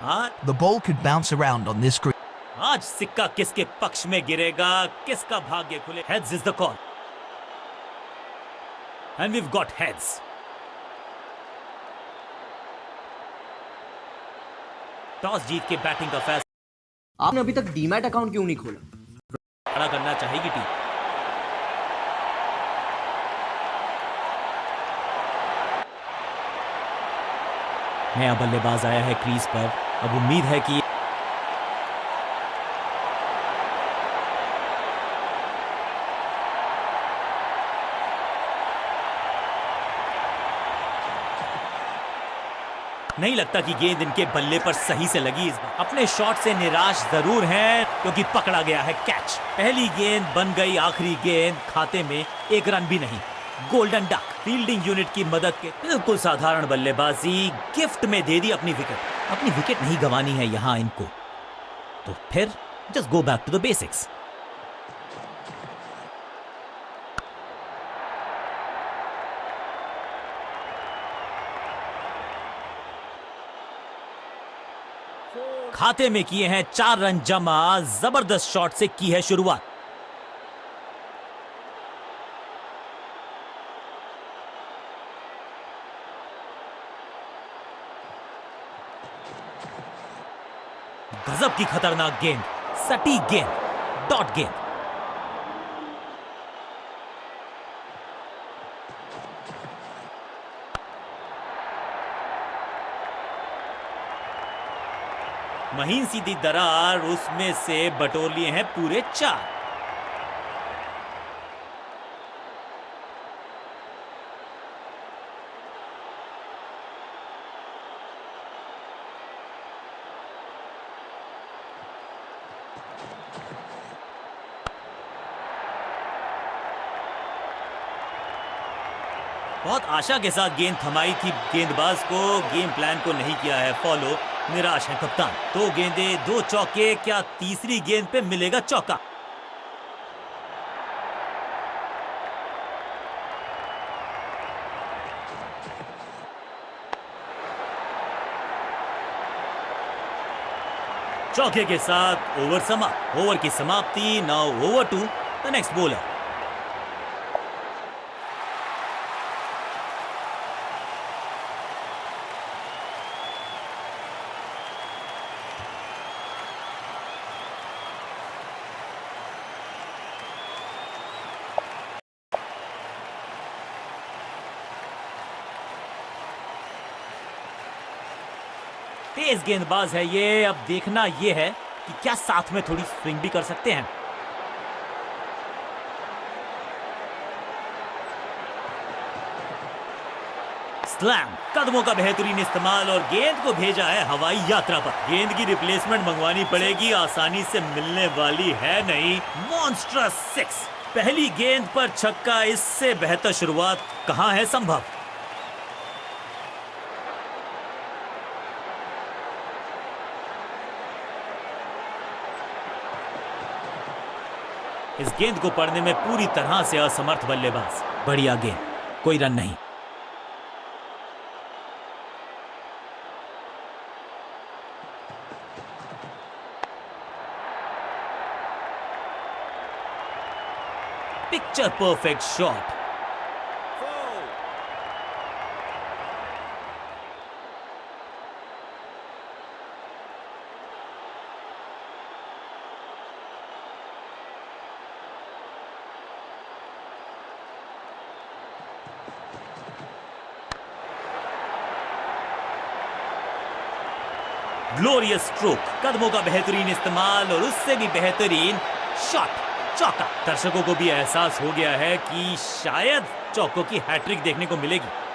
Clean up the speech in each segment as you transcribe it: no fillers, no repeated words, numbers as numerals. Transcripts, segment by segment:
हाँ, The ball could bounce around on this green. आज सिक्का किसके पक्ष में गिरेगा, किसका भाग्य खुले। Heads is the call. And we've got heads. Toss जीत के बैटिंग का फैसला। आपने अभी तक डीमैट अकाउंट क्यों नहीं खोला? खड़ा करना चाहेगी टीम। नया बल्लेबाज आया है क्रीज पर। अब उम्मीद है कि नहीं लगता कि गेंद इनके बल्ले पर सही से लगी। इस बार अपने शॉट से निराश जरूर हैं क्योंकि पकड़ा गया है कैच। पहली गेंद बन गई आखिरी गेंद, खाते में एक रन भी नहीं। गोल्डन डक फील्डिंग यूनिट की मदद के बिल्कुल साधारण बल्लेबाजी गिफ्ट में दे दी अपनी विकेट। अपनी विकेट नहीं गंवानी है यहां इनको, तो फिर just go back to the basics. खाते में किए हैं 4 रन जमा। जबरदस्त शॉट से की है शुरुआत। गजब की खतरनाक गेंद, सटीक गेंद, डॉट गेंद। महीन सीधी दरार, उसमें से बटोर लिए हैं पूरे 4। बहुत आशा के साथ गेंद थमाई थी गेंदबाज को, गेम प्लान को नहीं किया है फॉलो। निराश है कप्तान। 2 गेंदें 2 चौके, क्या तीसरी गेंद पे मिलेगा चौका? चौके के साथ ओवर समाप्त। ओवर की समाप्ति। Now over to the next bowler. तेज गेंदबाज है ये। अब देखना ये है कि क्या साथ में थोड़ी स्विंग भी कर सकते हैं। स्लैम, कदमों का बेहतरीन इस्तेमाल और गेंद को भेजा है हवाई यात्रा पर। गेंद की रिप्लेसमेंट मंगवानी पड़ेगी, आसानी से मिलने वाली है नहीं। मॉन्स्ट्रस 6। पहली गेंद पर छक्का, इससे बेहतर शुरुआत कहां है संभव। इस गेंद को पढ़ने में पूरी तरह से असमर्थ बल्लेबाज। बढ़िया गेंद, कोई रन नहीं। Picture perfect shot. Glorious stroke, कदमों का बेहतरीन इस्तेमाल और उससे भी बेहतरीन शॉट, चौका। दर्शकों को भी एहसास हो गया है कि शायद चौकों की हैट्रिक देखने को मिलेगी।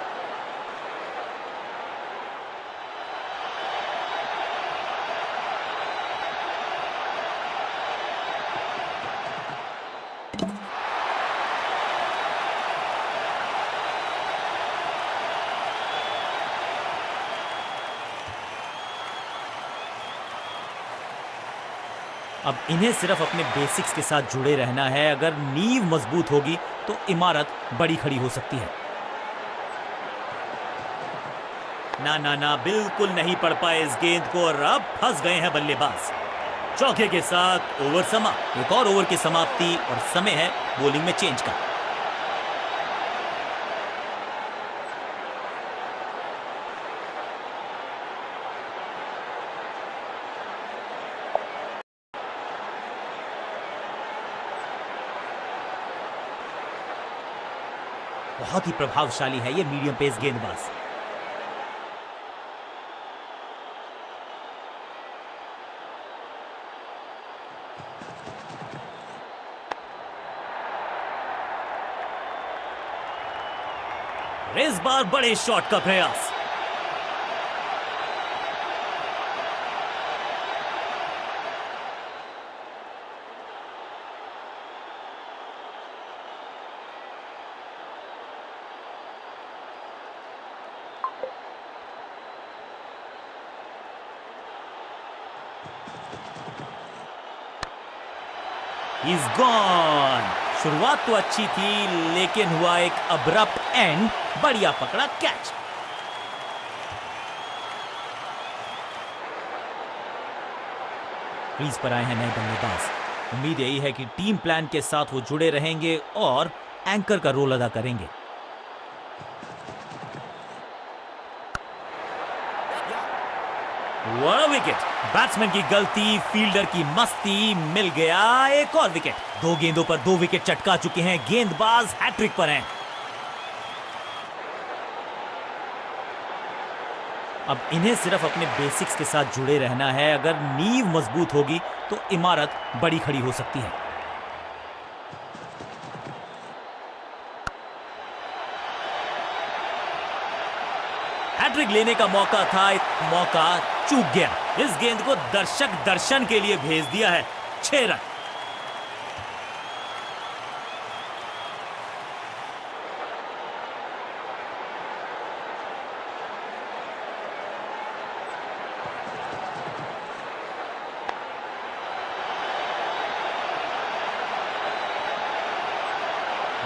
अब इन्हें सिर्फ अपने बेसिक्स के साथ जुड़े रहना है। अगर नींव मजबूत होगी तो इमारत बड़ी खड़ी हो सकती है। ना ना ना, बिल्कुल नहीं पढ़ पाए इस गेंद को और अब फंस गए हैं बल्लेबाज। चौके के साथ ओवर समाप्त। एक और ओवर की समाप्ति और समय है बॉलिंग में चेंज का। बहुत ही प्रभावशाली है ये मीडियम पेस गेंदबाज। इस बार बड़े शॉट का प्रयास। He's gone। शुरुआत तो अच्छी थी लेकिन हुआ एक अब्रप्ट एंड। बढ़िया पकड़ा कैच। क्रीज पर आए हैं नए बल्लेबाज। उम्मीद यही है कि टीम प्लान के साथ वो जुड़े रहेंगे और एंकर का रोल अदा करेंगे। What a wicket. बैट्समैन की गलती, फील्डर की मस्ती, मिल गया एक और विकेट। 2 गेंदों पर 2 विकेट चटका चुके हैं गेंदबाज, हैट्रिक पर हैं। अब इन्हें सिर्फ अपने बेसिक्स के साथ जुड़े रहना है। अगर नींव मजबूत होगी तो इमारत बड़ी खड़ी हो सकती है। हैट्रिक लेने का मौका था, मौका चूक गया। इस गेंद को दर्शक दर्शन के लिए भेज दिया है। 6 रन।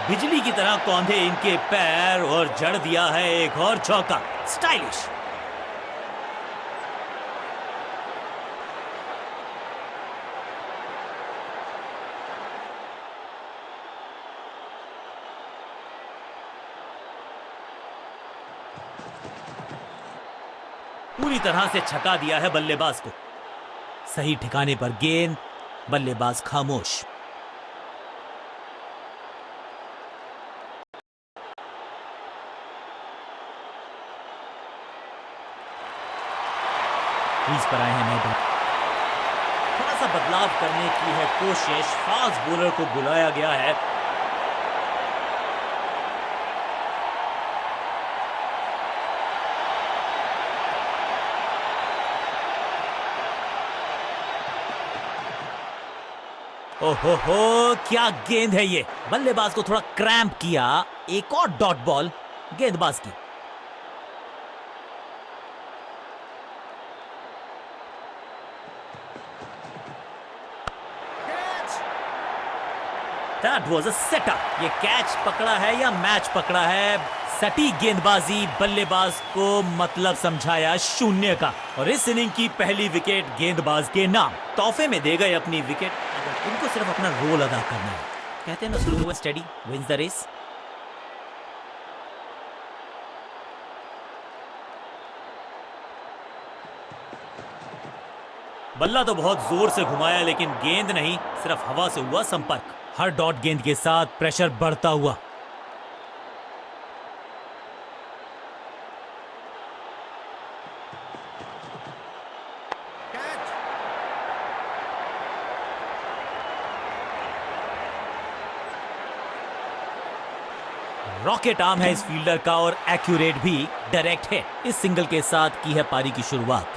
बिजली की तरह कौंधे इनके पैर और जड़ दिया है एक और चौका। स्टाइलिश। पूरी तरह से छका दिया है बल्लेबाज को। सही ठिकाने पर गेंद, बल्लेबाज खामोश। क्रीज पर आए हैं नए बल्लेबाज। थोड़ा सा बदलाव करने की है कोशिश। फास्ट बॉलर को बुलाया गया है। ओहो हो, क्या गेंद है ये। बल्लेबाज को थोड़ा क्रैम्प किया। एक और डॉट बॉल गेंदबाज की। That was a setup। ये कैच पकड़ा है या मैच पकड़ा है। सटी गेंदबाजी, बल्लेबाज को मतलब समझाया 0 का। और इस इनिंग की पहली विकेट गेंदबाज के नाम। तोहफे में दे गए अपनी विकेट। अगर इनको सिर्फ अपना रोल अदा करना है। कहते हैं ना, slow and steady wins the race. बल्ला तो बहुत जोर से घुमाया लेकिन गेंद नहीं, सिर्फ हवा से हुआ संपर्क। हर डॉट गेंद के साथ प्रेशर बढ़ता हुआ। रॉकेट आर्म है इस फील्डर का और एक्यूरेट भी। डायरेक्ट है। इस सिंगल के साथ की है पारी की शुरुआत।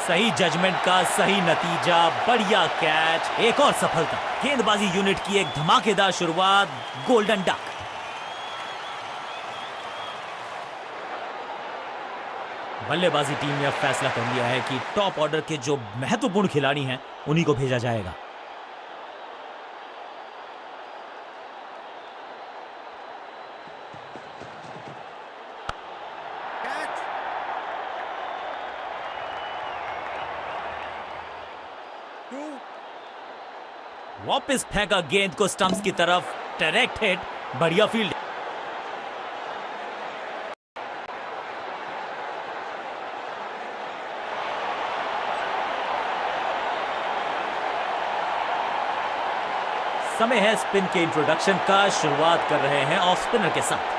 सही जजमेंट का सही नतीजा। बढ़िया कैच। एक और सफलता। गेंदबाजी यूनिट की एक धमाकेदार शुरुआत। Golden duck. बल्लेबाजी टीम ने अब फैसला कर लिया है कि टॉप ऑर्डर के जो महत्वपूर्ण खिलाड़ी हैं उन्हीं को भेजा जाएगा। वापस फेंका गेंद को स्टंप्स की तरफ, डायरेक्ट हिट, बढ़िया फील्ड। समय है स्पिन के इंट्रोडक्शन का। शुरुआत कर रहे हैं ऑफ स्पिनर के साथ।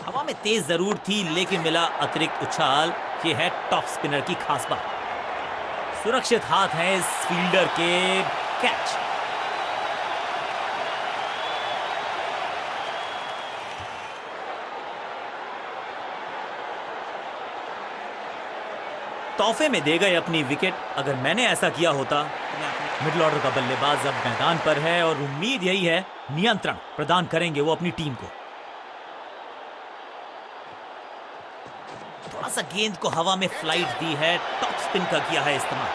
हवा में तेज जरूर थी लेकिन मिला अतिरिक्त उछाल। ये है टॉप स्पिनर की खास बात। सुरक्षित हाथ है इस फील्डर के। कैच। तोहफे में दे गए अपनी विकेट। अगर मैंने ऐसा किया होता। मिडिल ऑर्डर का बल्लेबाज अब मैदान पर है और उम्मीद यही है नियंत्रण प्रदान करेंगे वो अपनी टीम को। थोड़ा सा गेंद को हवा में फ्लाइट दी है, टॉप स्पिन का किया है इस्तेमाल।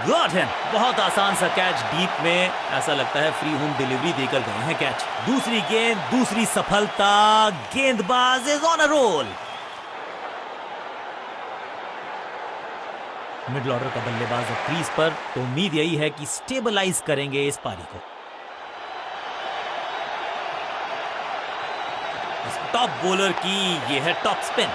Got him. बहुत आसान सा कैच डीप में। ऐसा लगता है फ्री होम डिलीवरी देकर गए हैं कैच। दूसरी गेंद, दूसरी सफलता। गेंदबाज is on a roll. Middle order का बल्लेबाज अब क्रीज पर, तो उम्मीद यही है कि स्टेबलाइज करेंगे इस पारी को। इस टॉप बॉलर की ये है टॉप स्पिन।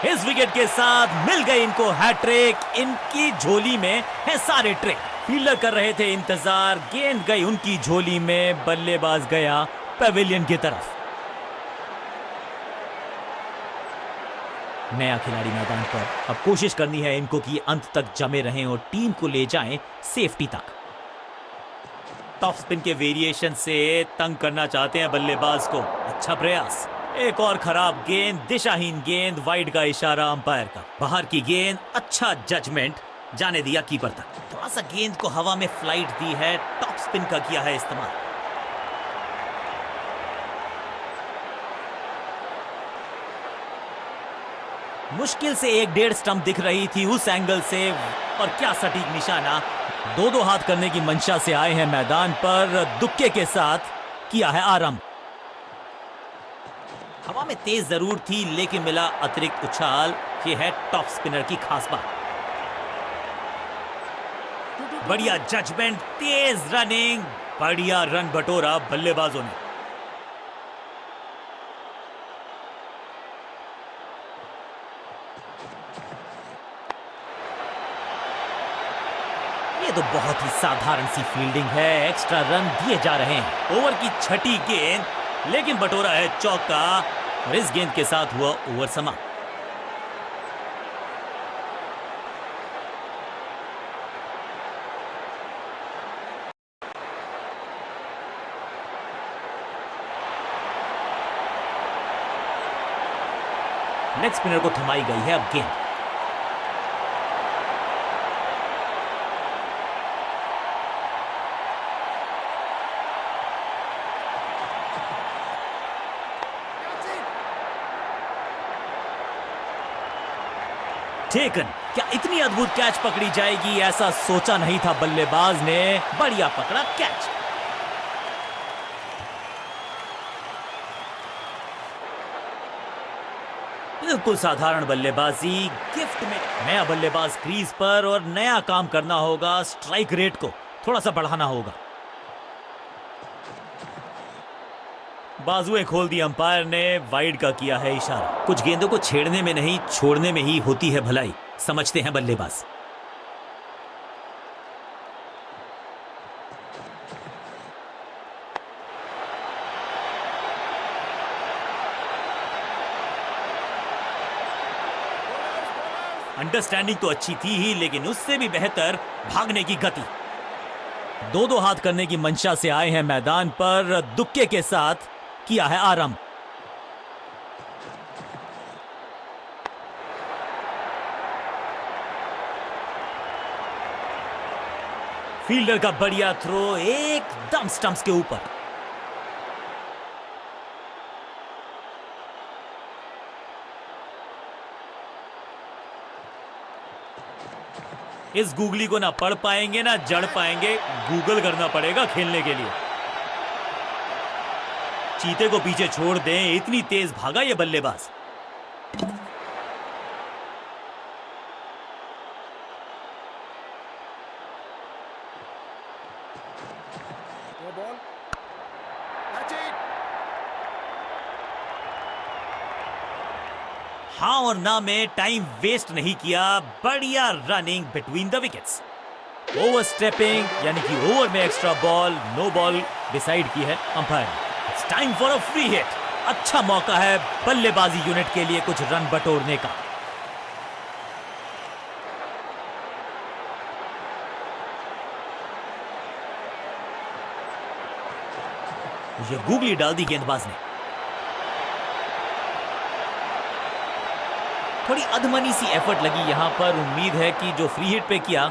इस विकेट के साथ मिल गई इनको हैट्रिक। इनकी झोली में है सारे ट्रिक। फील्डर कर रहे थे इंतजार, गेंद गई उनकी झोली में, बल्लेबाज गया पेविलियन की तरफ। नया खिलाड़ी मैदान पर, अब कोशिश करनी है इनको कि अंत तक जमे रहें और टीम को ले जाएं सेफ्टी तक। टॉप स्पिन के वेरिएशन से तंग करना चाहते हैं बल्लेबाज को। अच्छा प्रयास। एक और खराब गेंद, दिशाहीन गेंद, वाइड का इशारा अंपायर का। बाहर की गेंद, अच्छा जजमेंट, जाने दिया कीपर तक। थोड़ा सा गेंद को हवा में फ्लाइट दी है, टॉप स्पिन का किया है इस्तेमाल। मुश्किल से 1-1.5 स्टंप दिख रही थी उस एंगल से, और क्या सटीक निशाना। 2-2 हाथ करने की मंशा से आए हैं मैदान पर। दुक्के के साथ किया है आरंभ। हवा में तेज जरूर थी लेकिन मिला अतिरिक्त उछाल। ये है टॉप स्पिनर की खास बात। बढ़िया जजमेंट, तेज रनिंग, बढ़िया रन बटोरा बल्लेबाजों ने। ये तो बहुत ही साधारण सी फील्डिंग है। एक्स्ट्रा रन दिए जा रहे हैं। ओवर की छठी गेंद, लेकिन बटोरा है चौका और इस गेंद के साथ हुआ ओवर समाप्त। लेग स्पिनर को थमाई गई है अब गेंद। टेकन। क्या इतनी अद्भुत कैच पकड़ी जाएगी, ऐसा सोचा नहीं था बल्लेबाज ने। बढ़िया पकड़ा कैच। बिल्कुल साधारण बल्लेबाजी। गिफ्ट में नया बल्लेबाज क्रीज पर और नया काम करना होगा। स्ट्राइक रेट को थोड़ा सा बढ़ाना होगा। बाजुएं खोल दी अंपायर ने, वाइड का किया है इशारा। कुछ गेंदों को छेड़ने में नहीं, छोड़ने में ही होती है भलाई, समझते हैं बल्लेबाज। अंडरस्टैंडिंग तो अच्छी थी ही, लेकिन उससे भी बेहतर भागने की गति। 2-2 हाथ करने की मंशा से आए हैं मैदान पर। दुक्के के साथ किया है आरंभ। फील्डर का बढ़िया थ्रो एकदम स्टंप्स के ऊपर। इस गूगली को ना पढ़ पाएंगे ना जड़ पाएंगे, गूगल करना पड़ेगा खेलने के लिए। चीते को पीछे छोड़ दें, इतनी तेज भागा ये बल्लेबाज। हाँ और ना में टाइम वेस्ट नहीं किया, बढ़िया running between the wickets. Over stepping यानी कि ओवर में extra ball, no ball decide की है umpire. It's time for a free hit. अच्छा मौका है बल्लेबाजी यूनिट के लिए कुछ रन बटोरने का। ये गूगली डाल दी गेंदबाज ने। थोड़ी अधमनी सी एफर्ट लगी यहां पर। उम्मीद है कि जो फ्री हिट पे किया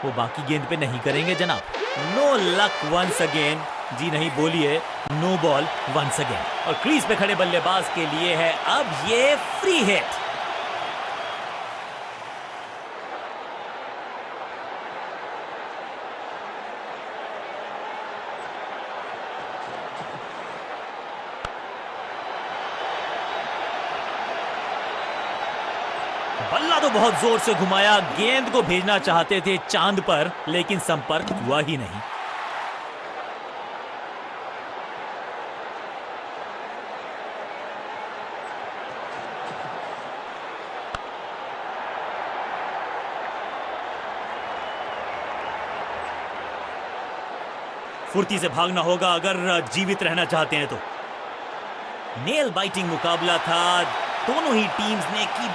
वो बाकी गेंद पे नहीं करेंगे जनाब। No luck once again. जी नहीं बोलिए, नो बॉल वंस अगेन। और क्रीज पे खड़े बल्लेबाज के लिए है अब ये फ्री हिट। बल्ला तो बहुत जोर से घुमाया, गेंद को भेजना चाहते थे चांद पर, लेकिन संपर्क हुआ ही नहीं। फुर्ती से भागना होगा अगर जीवित रहना चाहते हैं तो। नेल बाइटिंग मुकाबला था, दोनों ही टीम्स ने की